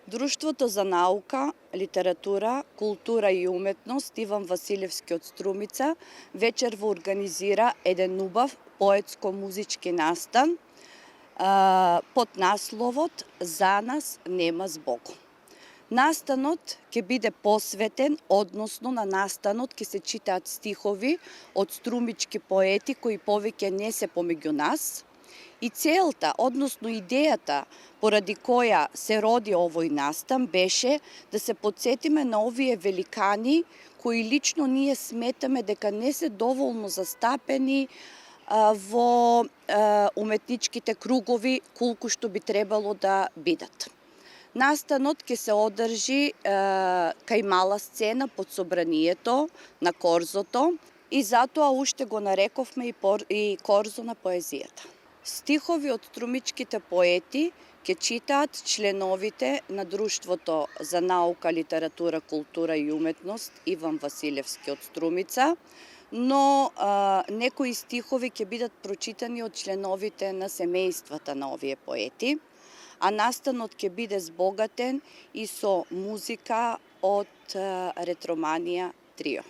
Друштвото за наука, литература, култура и уметност Иван Василевски од Струмица вечер во организира еден убав поетско-музички настан под насловот "За нас нема збогу". Настанот ќе биде посветен, односно на настанот ќе се читаат стихови од струмички поети кои повеќе не се помеѓу нас. И целта, односно идејата поради која се роди овој настан беше да се подсетиме на овие великани кои лично ние сметаме дека не се доволно застапени во уметничките кругови колку што би требало да бидат. Настанот ќе се одржи кај мала сцена под собранието на Корзото и затоа уште го нарековме и Корзо на поезијата. Стихови од струмичките поети ќе читаат членовите на Друштвото за наука, литература, култура и уметност Иван Василевски од Струмица, но некои стихови ќе бидат прочитани од членовите на семејствата на овие поети, а настанот ќе биде збогатен и со музика од Ретроманија трио.